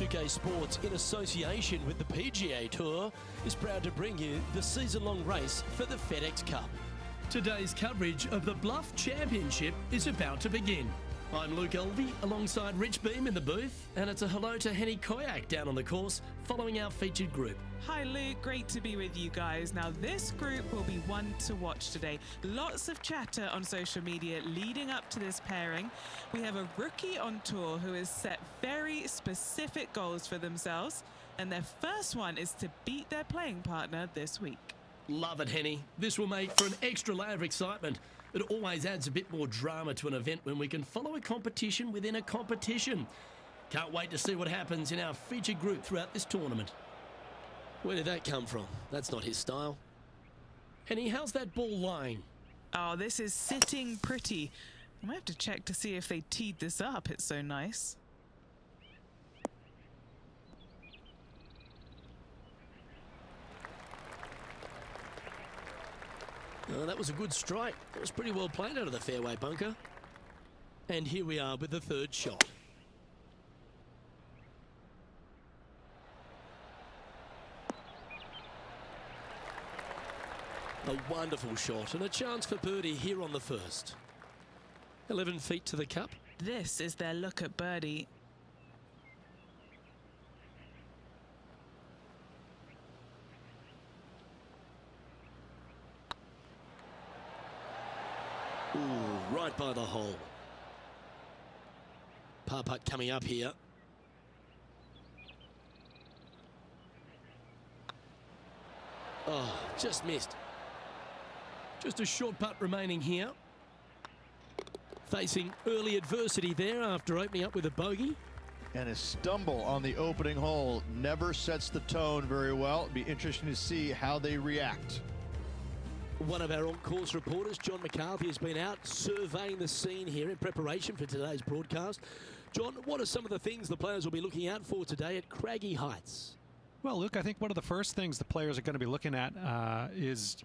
2K Sports, in association with the PGA Tour, is proud to bring you the season-long race for the FedEx Cup. Today's coverage of the Bluff Championship is about to begin. I'm Luke Elvey alongside Rich Beam in the booth, and it's a hello to Henny Koyak down on the course following our featured group. Hi Luke, great to be with you guys. Now this group will be one to watch today. Lots of chatter on social media leading up to this pairing. We have a rookie on tour who has set very specific goals for themselves, and their first one is to beat their playing partner this week. Love it, Henny. This will make for an extra layer of excitement. It always adds a bit more drama to an event when we can follow a competition within a competition. Can't wait to see what happens in our featured group throughout this tournament. Where did that come from? That's not his style. Henny, how's that ball lying? Oh, this is sitting pretty. I might have to check to see if they teed this up. It's so nice. Oh, that was a good strike. It was pretty well played out of the fairway bunker. And here we are with the third shot. A wonderful shot and a chance for birdie here on the first. 11 feet to the cup. This is their look at birdie. Ooh, right by the hole. Par putt coming up here. Oh, just missed. Just a short putt remaining here. Facing early adversity there after opening up with a bogey. And a stumble on the opening hole never sets the tone very well. It'd be interesting to see how they react. One of our on-course reporters, John McCarthy, has been out surveying the scene here in preparation for today's broadcast. John, what are some of the things the players will be looking out for today at Craggy Heights? Well, Luke, I think one of the first things the players are going to be looking at is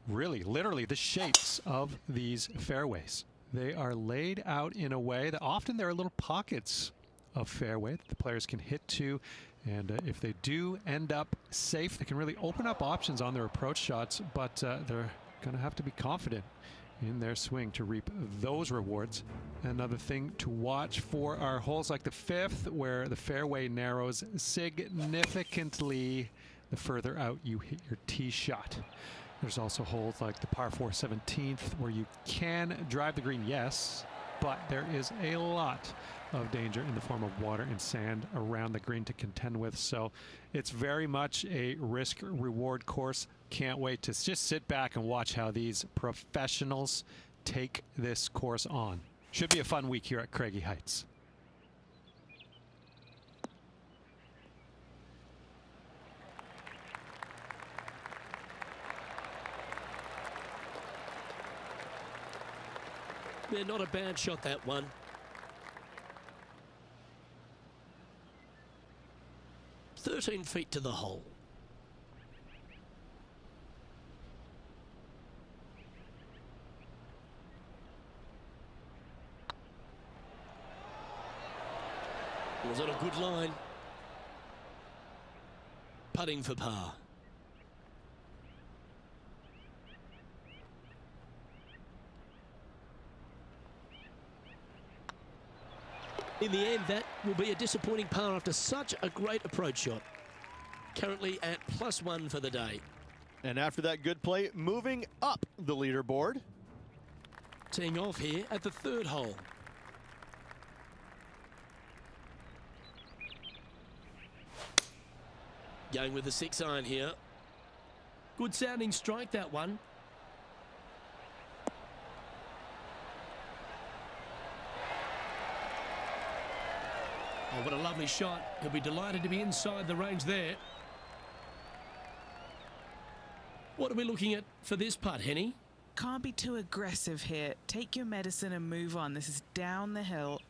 really, literally, the shapes of these fairways. They are laid out in a way that often there are little pockets of fairway that the players can hit to. And if they do end up safe, they can really open up options on their approach shots, but they're going to have to be confident in their swing to reap those rewards. Another thing to watch for are holes like the fifth, where the fairway narrows significantly the further out you hit your tee shot. There's also holes like the par 4 17th, where you can drive the green, yes, but there is a lot of danger in the form of water and sand around the green to contend with. So it's very much a risk-reward course. Can't wait to just sit back and watch how these professionals take this course on. Should be a fun week here at Craggy Heights. Yeah, not a bad shot, that one. "13 feet to the hole. Was it a good line? Putting for par. In the end, that will be a disappointing par after such a great approach shot. Currently at +1 for the day. And after that good play, moving up the leaderboard. Teeing off here at the third hole. Going with the 6-iron here. Good sounding strike, that one. Oh, what a lovely shot. He'll be delighted to be inside the range there. What are we looking at for this putt, Henny? Can't be too aggressive here. Take your medicine and move on. This is down the hill.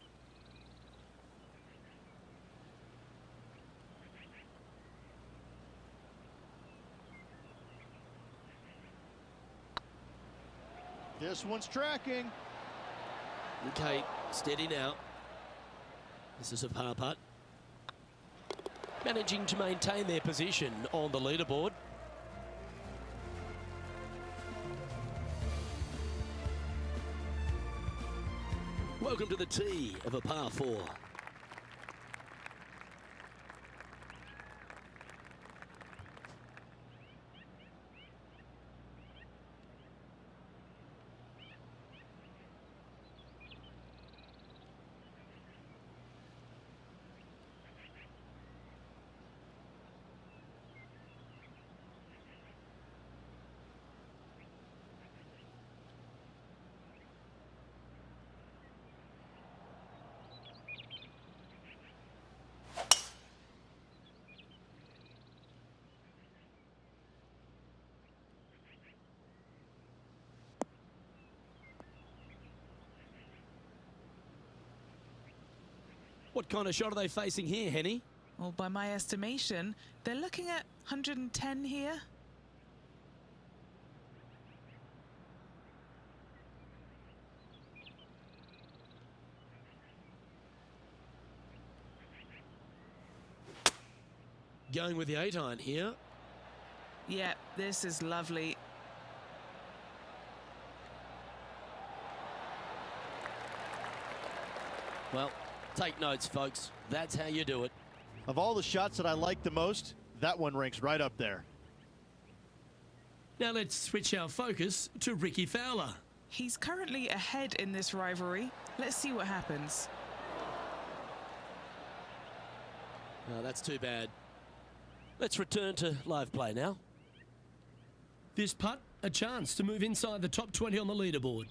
This one's tracking. Okay, steady now. This is a par putt. managing to maintain their position on the leaderboard. Welcome to the tee of a par 4. What kind of shot are they facing here, Henny? Well, by my estimation, they're looking at 110 here. Going with the 8-iron here. Yeah, this is lovely. Well, take notes, folks. That's how you do it. Of all the shots that I like the most, that one ranks right up there. Now let's switch our focus to Ricky Fowler. He's currently ahead in this rivalry. Let's see what happens. No, that's too bad. Let's return to live play now. This putt, a chance to move inside the top 20 on the leaderboard.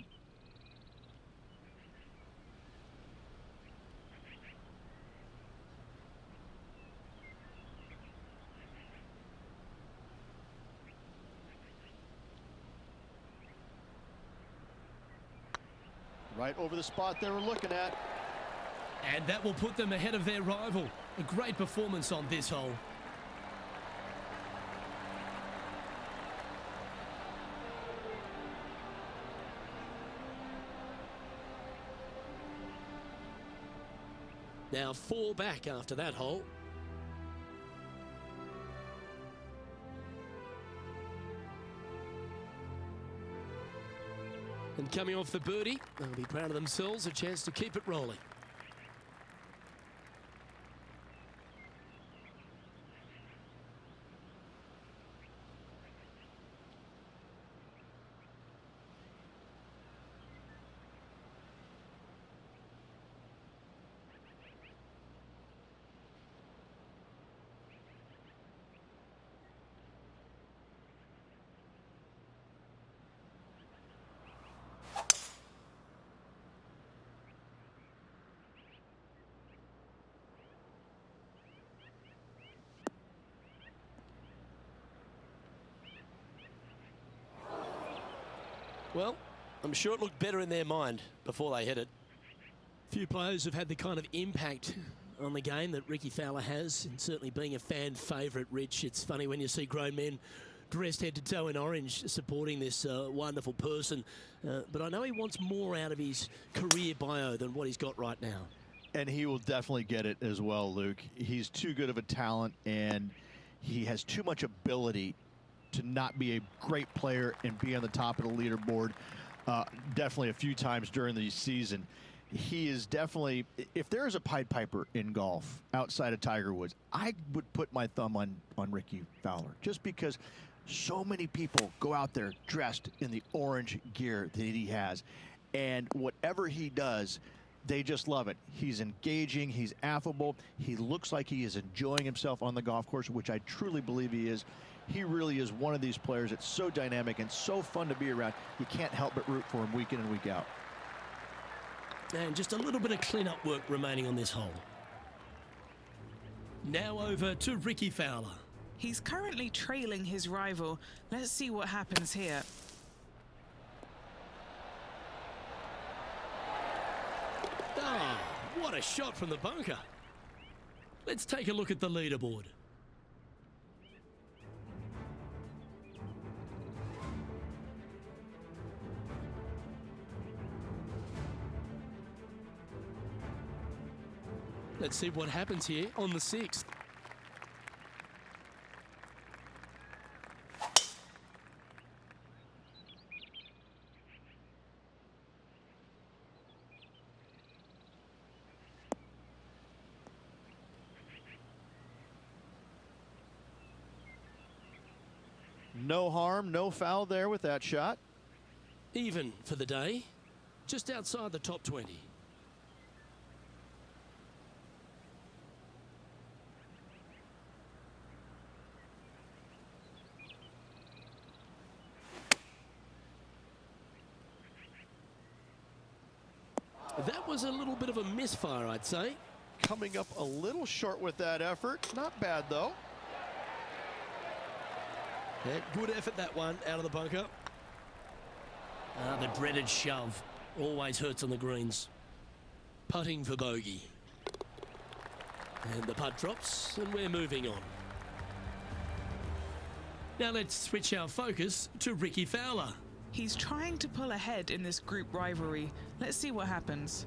Right over the spot they were looking at. And that will put them ahead of their rival. A great performance on this hole. Now 4 back after that hole. And coming off the birdie, they'll be proud of themselves, a chance to keep it rolling. Well, I'm sure it looked better in their mind before they hit it. Few players have had the kind of impact on the game that Ricky Fowler has, and certainly being a fan favourite, Rich. It's funny when you see grown men dressed head to toe in orange supporting this wonderful person. But I know he wants more out of his career bio than what he's got right now. And he will definitely get it as well, Luke. He's too good of a talent, and he has too much ability to not be a great player and be on the top of the leaderboard definitely a few times during the season. He is definitely, if there is a Pied Piper in golf outside of Tiger Woods, I would put my thumb on Ricky Fowler, just because so many people go out there dressed in the orange gear that he has, and whatever he does, they just love it. He's engaging, he's affable, he looks like he is enjoying himself on the golf course, which I truly believe he is. He really is one of these players that's so dynamic and so fun to be around. You can't help but root for him week in and week out. And just a little bit of clean-up work remaining on this hole. Now over to Ricky Fowler. He's currently trailing his rival. Let's see what happens here. Ah, what a shot from the bunker. Let's take a look at the leaderboard. Let's see what happens here on the 6th. No harm, no foul there with that shot. Even for the day, just outside the top 20. That was a little bit of a misfire, I'd say. Coming up a little short with that effort. Not bad, though. Yeah, good effort, that one, out of the bunker. The dreaded shove always hurts on the greens. Putting for bogey. And the putt drops, and we're moving on. Now let's switch our focus to Ricky Fowler. He's trying to pull ahead in this group rivalry. Let's see what happens.